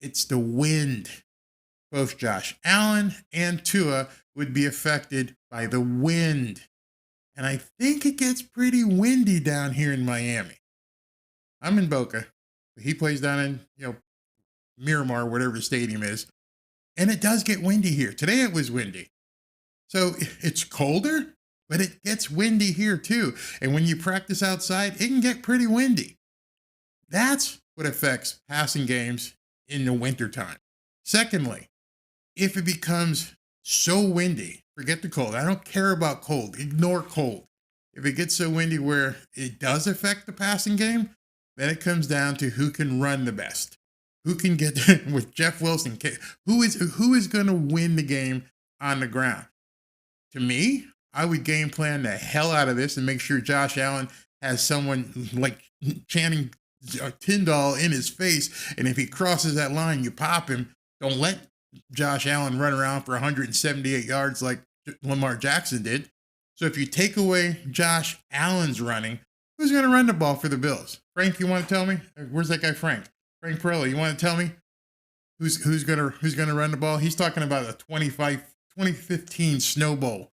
It's the wind. Both Josh Allen and Tua would be affected by the wind. And I think it gets pretty windy down here in Miami. I'm in Boca. He plays down in, Miramar, whatever the stadium is. And it does get windy here. Today it was windy. So it's colder, but it gets windy here too. And when you practice outside, it can get pretty windy. That's what affects passing games in the wintertime. Secondly, if it becomes so windy, forget the cold. I don't care about cold. Ignore cold. If it gets so windy where it does affect the passing game, then it comes down to who can run the best. Who can get with Jeff Wilson? Who is going to win the game on the ground? To me, I would game plan the hell out of this and make sure Josh Allen has someone like Channing Tindall in his face. And if he crosses that line, you pop him. Don't let Josh Allen run around for 178 yards like Lamar Jackson did. So if you take away Josh Allen's running, who's going to run the ball for the Bills? Frank, you want to tell me? Where's that guy, Frank? Frank Perella, you want to tell me who's gonna run the ball? He's talking about a 2015 Snow Bowl.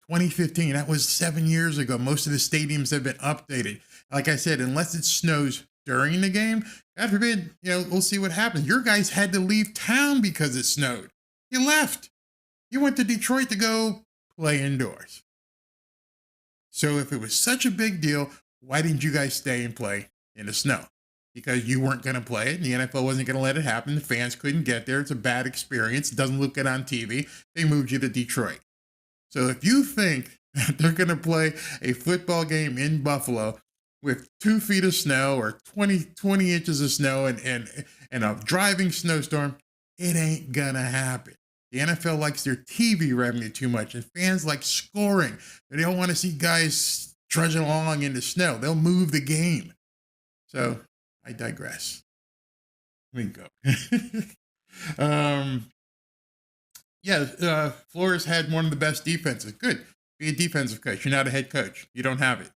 2015, that was 7 years ago. Most of the stadiums have been updated. Like I said, unless it snows during the game, God forbid, we'll see what happens. Your guys had to leave town because it snowed. You left. You went to Detroit to go play indoors. So if it was such a big deal, why didn't you guys stay and play in the snow? Because you weren't going to play it, and the NFL wasn't going to let it happen. The fans couldn't get there. It's a bad experience. It doesn't look good on TV. They moved you to Detroit. So if you think that they're going to play a football game in Buffalo with 2 feet of snow or 20 inches of snow and a driving snowstorm, it ain't going to happen. The NFL likes their TV revenue too much, and fans like scoring. They don't want to see guys trudging along in the snow. They'll move the game. So I digress. Let me go. Flores had one of the best defenses. Good. Be a defensive coach. You're not a head coach. You don't have it.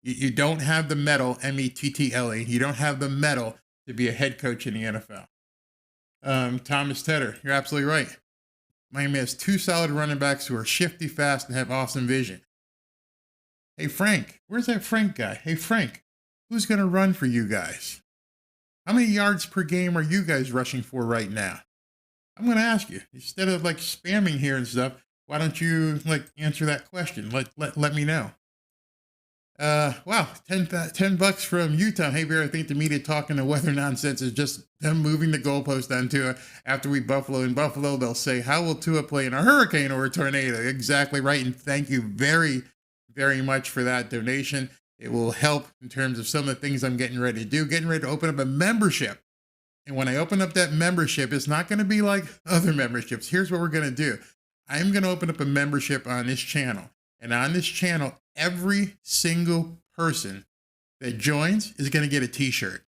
You don't have the medal, METTLE. You don't have the medal to be a head coach in the NFL. Thomas Tedder, you're absolutely right. Miami has 2 solid running backs who are shifty, fast, and have awesome vision. Hey, Frank, where's that Frank guy? Hey, Frank, who's going to run for you guys? How many yards per game are you guys rushing for right now? I'm going to ask you. Instead of like spamming here and stuff, why don't you like answer that question? Let me know. Wow, $10 from Utah. Hey, Bear, I think the media talking the weather nonsense is just them moving the goalpost on Tua. After we Buffalo in Buffalo, they'll say, how will Tua play in a hurricane or a tornado? Exactly right. And thank you very, very much for that donation. It will help in terms of some of the things I'm getting ready to do. Getting ready to open up a membership. And when I open up that membership, it's not going to be like other memberships. Here's what we're going to do. I'm going to open up a membership on this channel. And on this channel, every single person that joins is going to get a t-shirt.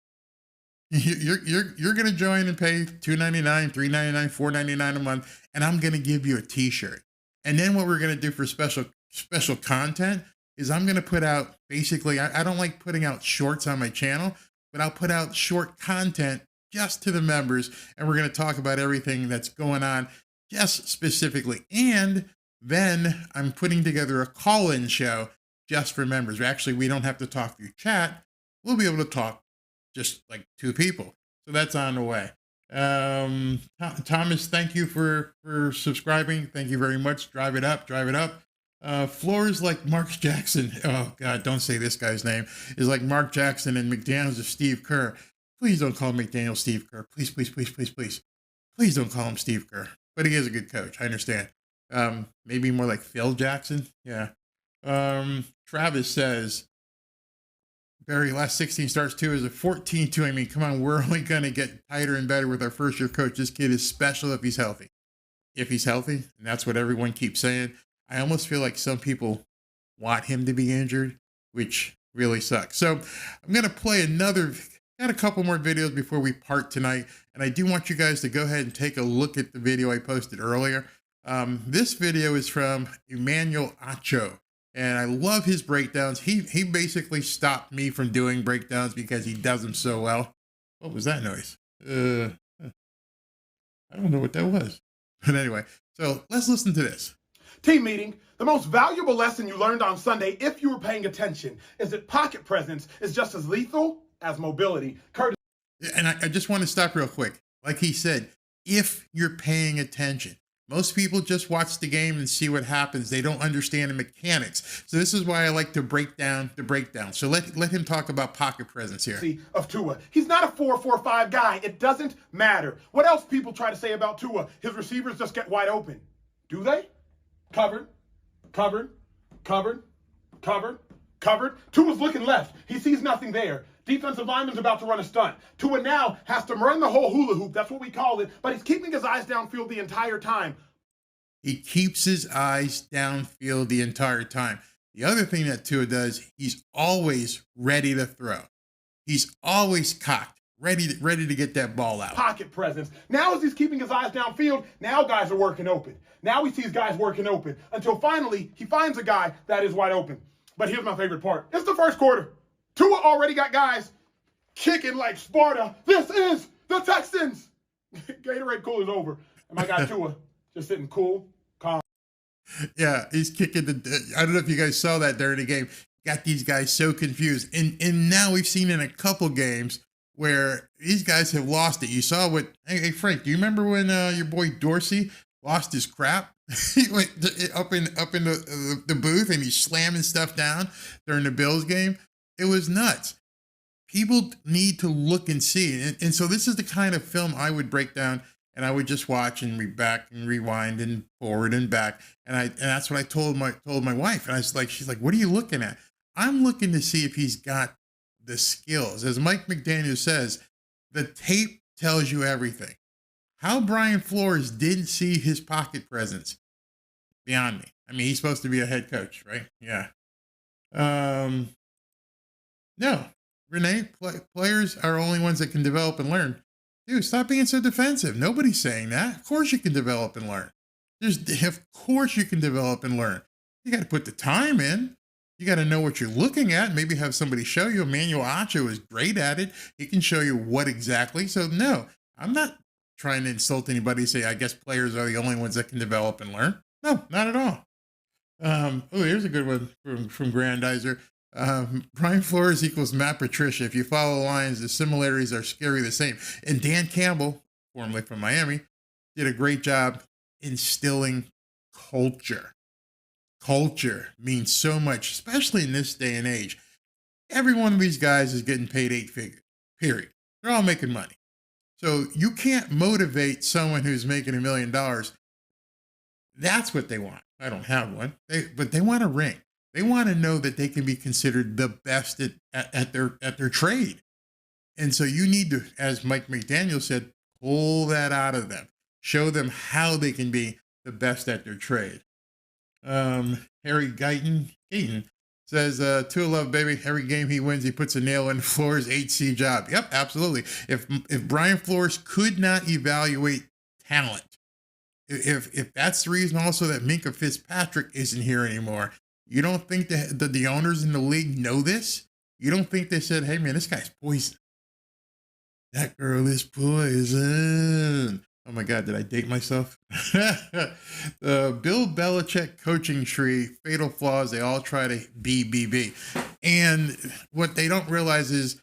You're going to join and pay $2.99, $3.99, $4.99 a month, and I'm going to give you a t-shirt. And then what we're going to do for special content is I'm going to put out, basically, I don't like putting out shorts on my channel, but I'll put out short content just to the members, and we're going to talk about everything that's going on just specifically. And then I'm putting together a call-in show just for members. Actually, we don't have to talk through chat. We'll be able to talk just like 2 people. So that's on the way. Thomas, thank you for subscribing. Thank you very much. Drive it up, drive it up. Flores like Mark Jackson. Oh, God, don't say this guy's name. Is like Mark Jackson and McDaniel's of Steve Kerr. Please don't call McDaniel Steve Kerr. Please, please, please, please, please. Please don't call him Steve Kerr. But he is a good coach. I understand. Maybe more like Phil Jackson. Yeah. Travis says, Barry, last 16 starts too is a 14-2. I mean, come on, we're only going to get tighter and better with our first year coach. This kid is special if he's healthy. If he's healthy, and that's what everyone keeps saying. I almost feel like some people want him to be injured, which really sucks. So I'm going to play got a couple more videos before we part tonight. And I do want you guys to go ahead and take a look at the video I posted earlier. This video is from Emmanuel Acho, and I love his breakdowns. He basically stopped me from doing breakdowns because he does them so well. What was that noise? I don't know what that was. But anyway, so let's listen to this. Team meeting. The most valuable lesson you learned on Sunday, if you were paying attention, is that pocket presence is just as lethal as mobility. And I just want to stop real quick. Like he said, if you're paying attention. Most people just watch the game and see what happens. They don't understand the mechanics. So this is why I like to break down the breakdown. So let him talk about pocket presence here. Of Tua. He's not a 4-4-5 guy. It doesn't matter. What else people try to say about Tua? His receivers just get wide open. Do they? Covered. Tua's looking left. He sees nothing there. Defensive lineman's about to run a stunt. Tua now has to run the whole hula hoop. That's what we call it. But he's keeping his eyes downfield the entire time. He keeps his eyes downfield the entire time. The other thing that Tua does, he's always ready to throw. He's always cocked, ready to get that ball out. Pocket presence. Now as he's keeping his eyes downfield, now guys are working open. Now he sees guys working open until finally he finds a guy that is wide open. But here's my favorite part. It's the first quarter. Tua already got guys kicking like Sparta. This is the Texans. Gatorade cooler's over. And my guy Tua just sitting cool, calm. Yeah, he's kicking I don't know if you guys saw that during the game. Got these guys so confused. And now we've seen in a couple games where these guys have lost it. You saw what, hey Frank, do you remember when your boy Dorsey lost his crap? He went up in the booth and he's slamming stuff down during the Bills game. It was nuts. People need to look and see. And so this is the kind of film I would break down and I would just watch and back and rewind and forward and back. And that's what I told my wife. And I was like, she's like, what are you looking at? I'm looking to see if he's got the skills. As Mike McDaniel says, the tape tells you everything. How Brian Flores didn't see his pocket presence, beyond me. I mean, he's supposed to be a head coach, right? Yeah. No, Renee, players are only ones that can develop and learn. Dude, stop being so defensive. Nobody's saying that. Of course you can develop and learn. Of course you can develop and learn. You got to put the time in. You got to know what you're looking at. Maybe have somebody show you. Emmanuel Acho is great at it. He can show you what exactly. So no, I'm not trying to insult anybody. Say, I guess players are the only ones that can develop and learn. No, not at all. Here's a good one from Grandizer. Brian Flores equals Matt Patricia. If you follow the lines, the similarities are scary the same. And Dan Campbell, formerly from Miami, did a great job instilling culture. Culture means so much, especially in this day and age. Every one of these guys is getting paid 8 figures, period. They're all making money. So you can't motivate someone who's making $1 million. That's what they want. I don't have one, but they want a ring. They want to know that they can be considered the best at their trade. And so you need to, as Mike McDaniel said, pull that out of them. Show them how they can be the best at their trade. Harry Guyton says, Tua love, baby. Every game he wins, he puts a nail in Flores' HC job. Yep, absolutely. If Brian Flores could not evaluate talent, if that's the reason also that Minka Fitzpatrick isn't here anymore, you don't think that the owners in the league know this? You don't think they said, hey, man, this guy's poison. That girl is poison. Oh, my God, did I date myself? Bill Belichick coaching tree, fatal flaws, they all try to be BB. And what they don't realize is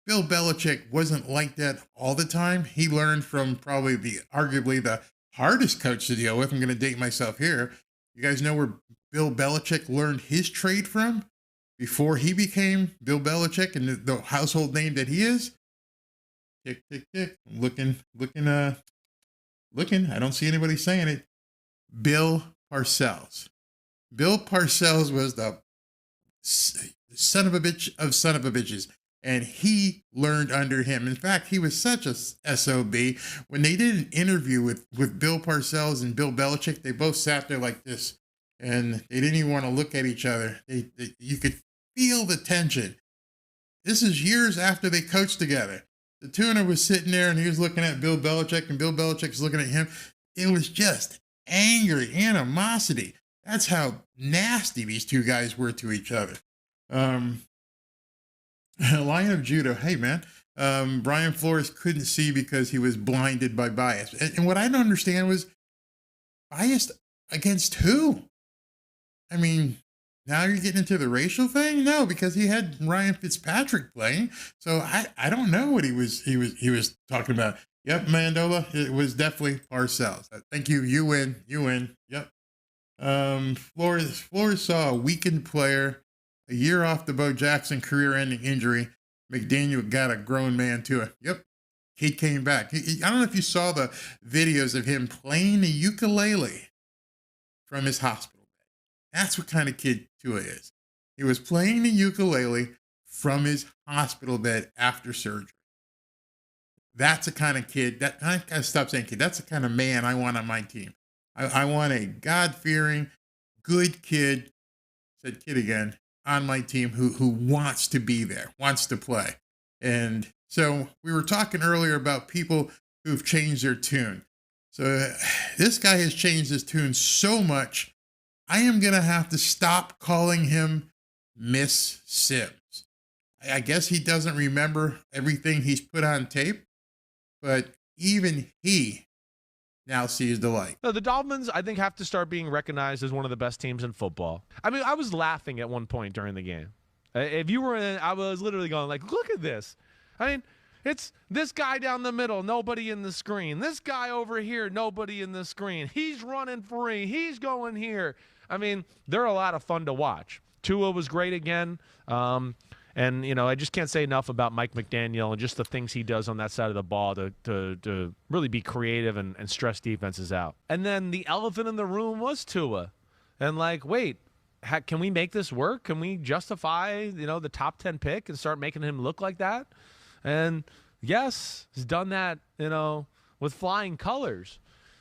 Bill Belichick wasn't like that all the time. He learned from probably arguably the hardest coach to deal with. I'm going to date myself here. You guys know where Bill Belichick learned his trade from before he became Bill Belichick and the household name that he is? Tick, tick, tick. I'm looking. I don't see anybody saying it. Bill Parcells. Bill Parcells was the son of a bitch of son of a bitches. And he learned under him. In fact, he was such a SOB. When they did an interview with Bill Parcells and Bill Belichick, they both sat there like this. And they didn't even want to look at each other. You could feel the tension. This is years after they coached together. The tuner was sitting there and he was looking at Bill Belichick and Bill Belichick's looking at him. It was just angry animosity. That's how nasty these two guys were to each other. Lion of Judah. Hey, man. Brian Flores couldn't see because he was blinded by bias. And what I don't understand was biased against who? I mean, now you're getting into the racial thing? No, because he had Ryan Fitzpatrick playing. So I don't know what he was talking about. Yep, Mandola, it was definitely Parcells. Thank you. You win. Yep. Flores saw a weakened player, a year off the Bo Jackson career-ending injury. McDaniel got a grown man to it. Yep. He came back. I don't know if you saw the videos of him playing the ukulele from his hospital. That's what kind of kid Tua is. He was playing the ukulele from his hospital bed after surgery. That's the kind of kid, I gotta stop saying kid, that's the kind of man I want on my team. I want a God-fearing, good kid, said kid again, on my team who wants to be there, wants to play. And so we were talking earlier about people who've changed their tune. So this guy has changed his tune so much, I am going to have to stop calling him Miss Sims. I guess he doesn't remember everything he's put on tape, but even he now sees the light. No, the Dolphins, I think, have to start being recognized as one of the best teams in football. I mean, I was laughing at one point during the game. If you were in, I was literally going like, look at this. I mean, it's this guy down the middle, nobody in the screen. This guy over here, nobody in the screen. He's running free. He's going here. I mean, they're a lot of fun to watch. Tua was great again. And, you know, I just can't say enough about Mike McDaniel and just the things he does on that side of the ball to really be creative and stress defenses out. And then the elephant in the room was Tua. And like, wait, can we make this work? Can we justify, you know, the top 10 pick and start making him look like that? And yes, he's done that, you know, with flying colors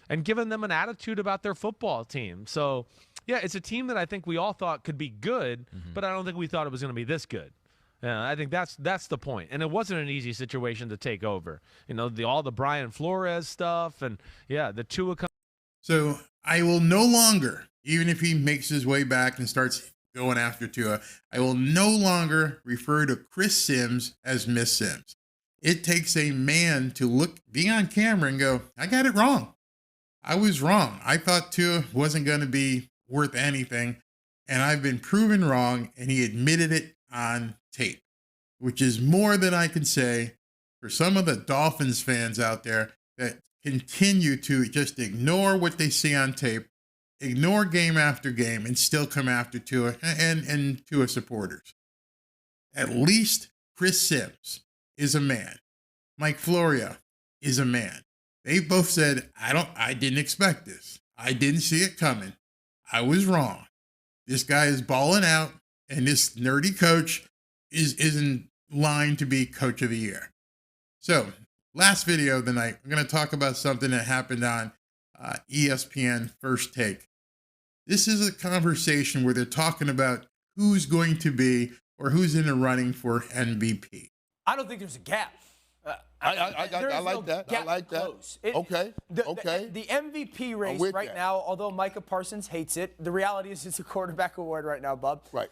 and given them an attitude about their football team. So, yeah, it's a team that I think we all thought could be good, but I don't think we thought it was going to be this good. Yeah, I think that's the point. And it wasn't an easy situation to take over. You know, all the Brian Flores stuff and, yeah, the Tua. So I will no longer even if he makes his way back and starts going after Tua, I will no longer refer to Chris Sims as Miss Sims. It takes a man to be on camera and go, I got it wrong. I was wrong. I thought Tua wasn't going to be worth anything, and I've been proven wrong, and he admitted it on tape, which is more than I can say for some of the Dolphins fans out there that continue to just ignore what they see on tape, ignore game after game, and still come after Tua and Tua supporters. At least Chris Sims is a man. Mike Florio is a man. They both said, I didn't expect this. I didn't see it coming. I was wrong. This guy is balling out, and this nerdy coach is in line to be coach of the year. So, last video of the night, we're going to talk about something that happened on ESPN First Take. This is a conversation where they're talking about who's going to be or who's in the running for MVP. I don't think there's a gap. I like that. I like that. Okay. The MVP race right now, although Micah Parsons hates it, the reality is it's a quarterback award right now, Bub. Right.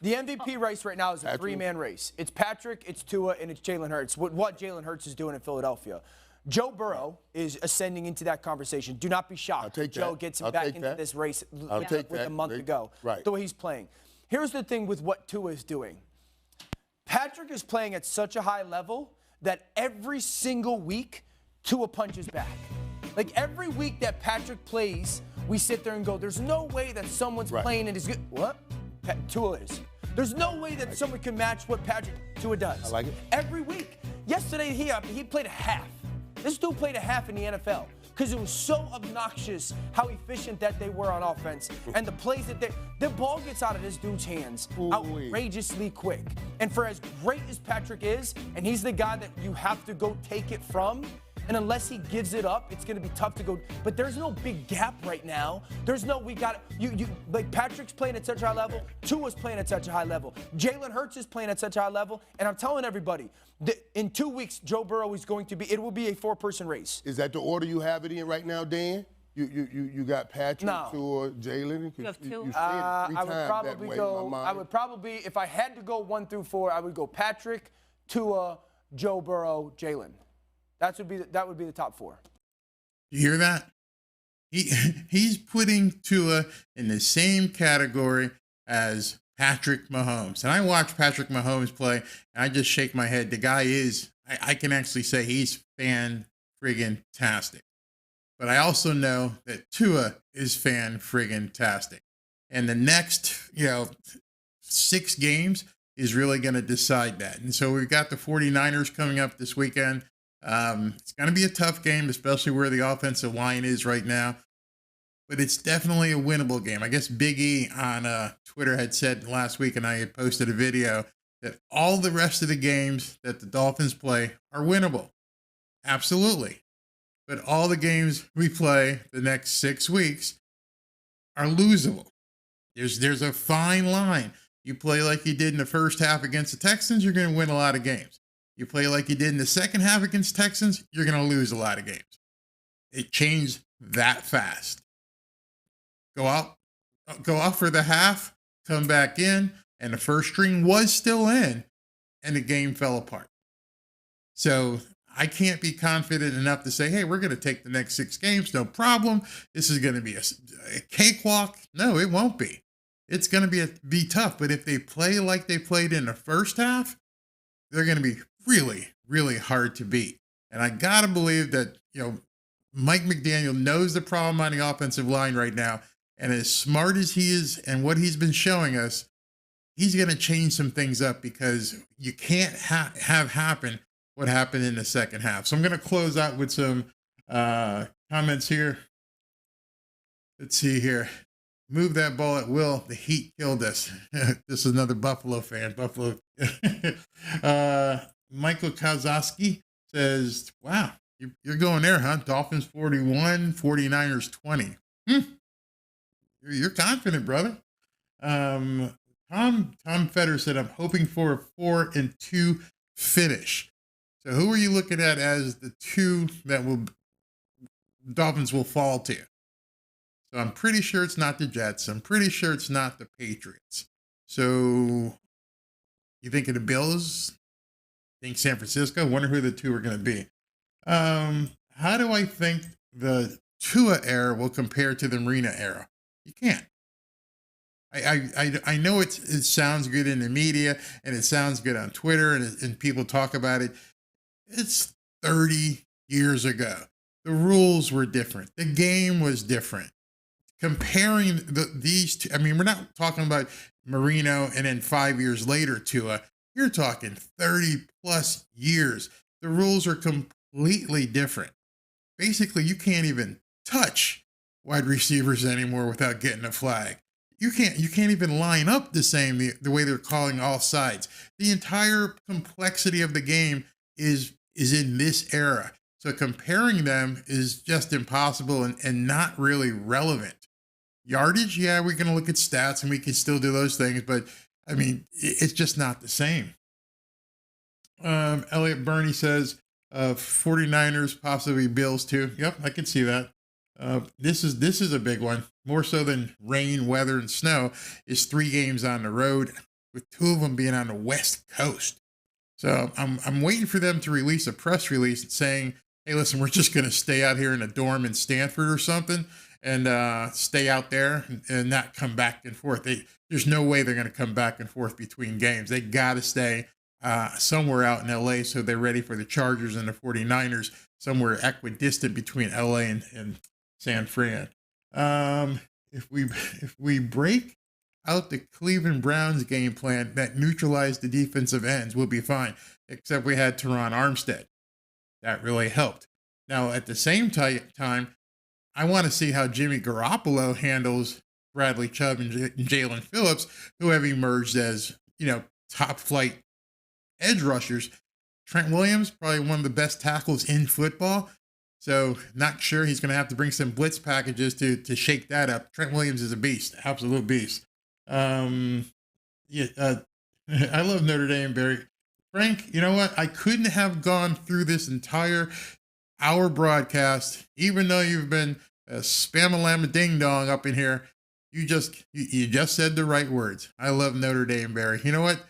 The MVP race right now is a three-man race. It's Patrick, it's Tua, and it's Jalen Hurts. What Jalen Hurts is doing in Philadelphia. Joe Burrow is ascending into that conversation. Do not be shocked. Joe gets him back into this race with a month to go. Right. The way he's playing. Here's the thing with what Tua is doing. Patrick is playing at such a high level that every single week, Tua punches back. Like every week that Patrick plays, we sit there and go, there's no way that someone's playing and is good. What? Tua is. There's no way that someone can match what Tua does. I like it. Every week. Yesterday, he played a half. This dude played a half in the NFL because it was so obnoxious how efficient that they were on offense and the plays that the ball gets out of this dude's hands outrageously quick. And for as great as Patrick is, and he's the guy that you have to go take it from, and unless he gives it up, it's going to be tough to go. But there's no big gap right now. There's no, like Patrick's playing at such a high level. Tua's playing at such a high level. Jalen Hurts is playing at such a high level. And I'm telling everybody, in 2 weeks, Joe Burrow is going to be, it will be a four-person race. Is that the order you have it in right now, Dan? You got Patrick, Tua, Jalen? You have two. I would probably, if I had to go 1 through 4, I would go Patrick, Tua, Joe Burrow, Jalen. That would be the top 4. You hear that? He's putting Tua in the same category as Patrick Mahomes. And I watch Patrick Mahomes play, and I just shake my head. The guy is, I can actually say he's fan-friggin-tastic. But I also know that Tua is fan-friggin-tastic. And the next, 6 games is really going to decide that. And so we've got the 49ers coming up this weekend. It's going to be a tough game, especially where the offensive line is right now. But it's definitely a winnable game. I guess Big E on Twitter had said last week, and I had posted a video, that all the rest of the games that the Dolphins play are winnable. Absolutely. But all the games we play the next 6 weeks are losable. There's a fine line. You play like you did in the first half against the Texans, you're going to win a lot of games. You play like you did in the second half against Texans, you're going to lose a lot of games. It changed that fast. Go out for the half, come back in, and the first string was still in, and the game fell apart. So I can't be confident enough to say, hey, we're going to take the next 6 games, no problem. This is going to be a cakewalk. No, it won't be. It's going to be tough. But if they play like they played in the first half, they're going to be really, really hard to beat. And I got to believe that, Mike McDaniel knows the problem on the offensive line right now. And as smart as he is and what he's been showing us, he's going to change some things up because you can't have happen what happened in the second half. So I'm going to close out with some comments here. Let's see here. Move that ball at will. The heat killed us. This is another Buffalo fan. Buffalo. Michael Kazowski says, wow, you're going there, huh? Dolphins 41, 49ers 20. You're confident, brother. Tom Fetter said, I'm hoping for a 4-2 finish. So who are you looking at as the 2 that Dolphins will fall to? So I'm pretty sure it's not the Jets. I'm pretty sure it's not the Patriots. So you think of the Bills? Think San Francisco? Wonder who the two are going to be. How do I think the Tua era will compare to the Marino era? You can't. I know it sounds good in the media and it sounds good on Twitter and people talk about it. It's 30 years ago. The rules were different. The game was different. Comparing these two, I mean, we're not talking about Marino and then 5 years later Tua. You're talking 30 plus years. The rules are completely different. Basically, you can't even touch wide receivers anymore without getting a flag. You can't even line up the way they're calling all sides. The entire complexity of the game is in this era. So comparing them is just impossible and not really relevant. Yardage, yeah, we're going to look at stats and we can still do those things, but I mean, it's just not the same. Elliot Burney says 49ers, possibly Bills too. Yep, I can see that. This is a big one. More so than rain, weather, and snow is 3 games on the road, with 2 of them being on the West Coast. So I'm waiting for them to release a press release saying, hey, listen, we're just going to stay out here in a dorm in Stanford or something and stay out there and not come back and forth. There's no way they're going to come back and forth between games. They got to stay somewhere out in LA so they're ready for the Chargers and the 49ers, somewhere equidistant between LA and San Fran. If we break out the Cleveland Browns game plan that neutralized the defensive ends, we'll be fine, except we had Teron Armstead. That really helped. Now, at the same time, I want to see how Jimmy Garoppolo handles Bradley Chubb and Jalen Phillips, who have emerged as, top flight edge rushers. Trent Williams, probably one of the best tackles in football. So not sure he's going to have to bring some blitz packages to shake that up. Trent Williams is a beast, absolute beast. I love Notre Dame, Barry. Frank, you know what? I couldn't have gone through this entire hour broadcast, even though you've been a spam-a-llama ding-dong up in here. You just said the right words. I love Notre Dame, Barry. You know what?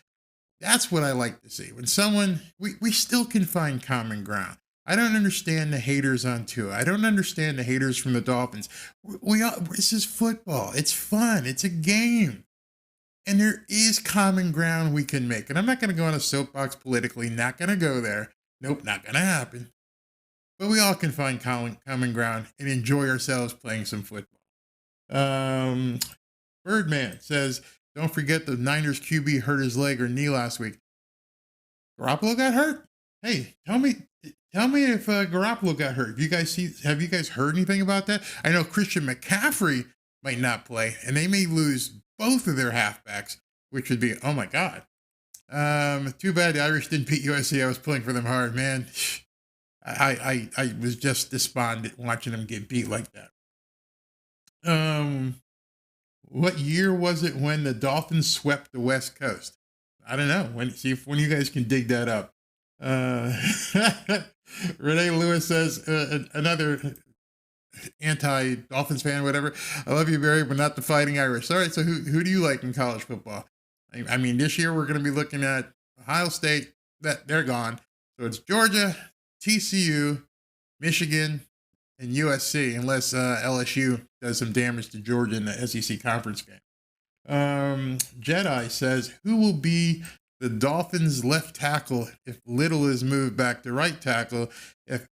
That's what I like to see. When someone, we still can find common ground. I don't understand the haters on Tua. I don't understand the haters from the Dolphins. This is football. It's fun. It's a game. And there is common ground we can make. And I'm not going to go on a soapbox politically. Not going to go there. Nope, not going to happen. But we all can find common ground and enjoy ourselves playing some football. Birdman says, don't forget the Niners QB hurt his leg or knee last week. Garoppolo got hurt? Hey, tell me if Garoppolo got hurt. Have you guys heard anything about that? I know Christian McCaffrey might not play, and they may lose both of their halfbacks, which would be, oh my God. Too bad the Irish didn't beat USC. I was pulling for them hard, man. I was just despondent watching them get beat like that. What year was it when the Dolphins swept the West Coast? I don't know. When you guys can dig that up. Renee Lewis says, another anti-Dolphins fan, whatever. I love you, Barry, but not the Fighting Irish. All right, so who do you like in college football? I mean, this year we're going to be looking at Ohio State. They're gone. So it's Georgia, TCU, Michigan, and USC, unless LSU does some damage to Georgia in the SEC conference game. Jedi says, who will be the Dolphins left tackle if Little is moved back to right tackle if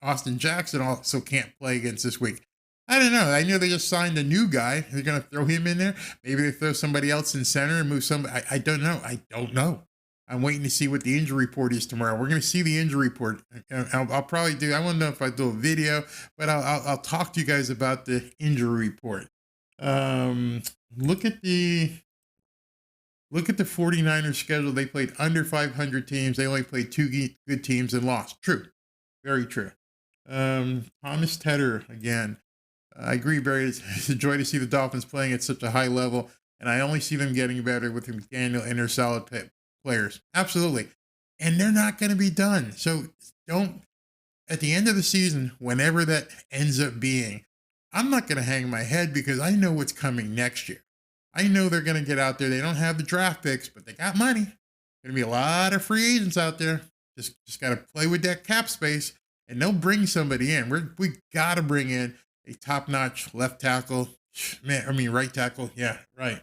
Austin Jackson also can't play against this week? I don't know. I know they just signed a new guy. They're going to throw him in there. Maybe they throw somebody else in center and move somebody. I don't know. I'm waiting to see what the injury report is tomorrow. We're going to see the injury report. I'll probably do, I won't know if I do a video, but I'll talk to you guys about the injury report. Look at the 49ers schedule. They played under 500 teams. They only played 2 good teams and lost. True. Very true. Thomas Tedder again. I agree, Barry. It's a joy to see the Dolphins playing at such a high level, and I only see them getting better with McDaniel and their solid players. Absolutely. And they're not going to be done. So at the end of the season, whenever that ends up being, I'm not going to hang my head because I know what's coming next year. I know they're going to get out there. They don't have the draft picks, but they got money. Going to be a lot of free agents out there. Just got to play with that cap space, and they'll bring somebody in. We got to bring in a top-notch left tackle. Right tackle. Yeah, right.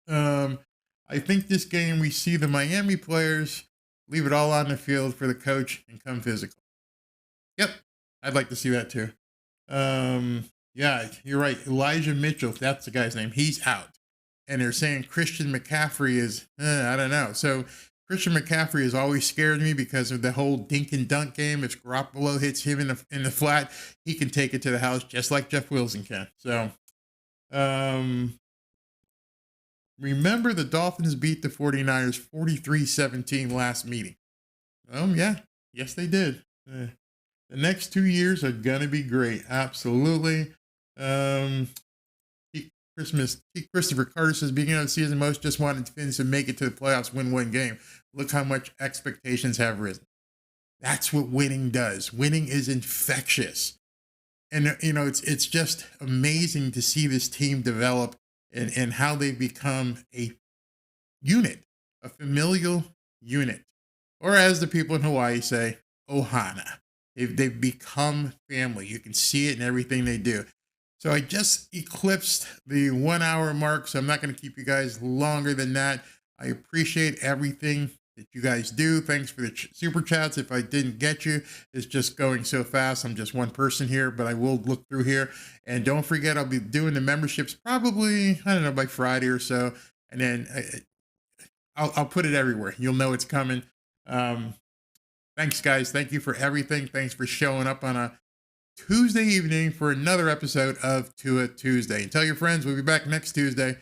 I think this game we see the Miami players leave it all on the field for the coach and come physical. Yep, I'd like to see that too. Yeah, you're right. Elijah Mitchell, that's the guy's name. He's out. And they're saying Christian McCaffrey is, I don't know. So Christian McCaffrey has always scared me because of the whole dink and dunk game. If Garoppolo hits him in the flat, he can take it to the house just like Jeff Wilson can. So, remember the Dolphins beat the 49ers 43-17 last meeting. Yeah. Yes, they did. The next 2 years are going to be great. Absolutely. Christopher Carter says, beginning of the season, most just wanted to finish and make it to the playoffs, win one game. Look how much expectations have risen. That's what winning does. Winning is infectious. And, it's just amazing to see this team develop and how they become a unit, a familial unit. Or as the people in Hawaii say, ohana. They've become family. You can see it in everything they do. So I just eclipsed the 1 hour mark, so I'm not going to keep you guys longer than that. I appreciate everything that you guys do. Thanks for the super chats. If I didn't get you, it's just going so fast. I'm just one person here, but I will look through here. And don't forget, I'll be doing the memberships probably, I don't know, by Friday or so. And then I'll put it everywhere. You'll know it's coming. Thanks, guys. Thank you for everything. Thanks for showing up on a Tuesday evening for another episode of Tua Tuesday. And tell your friends we'll be back next Tuesday.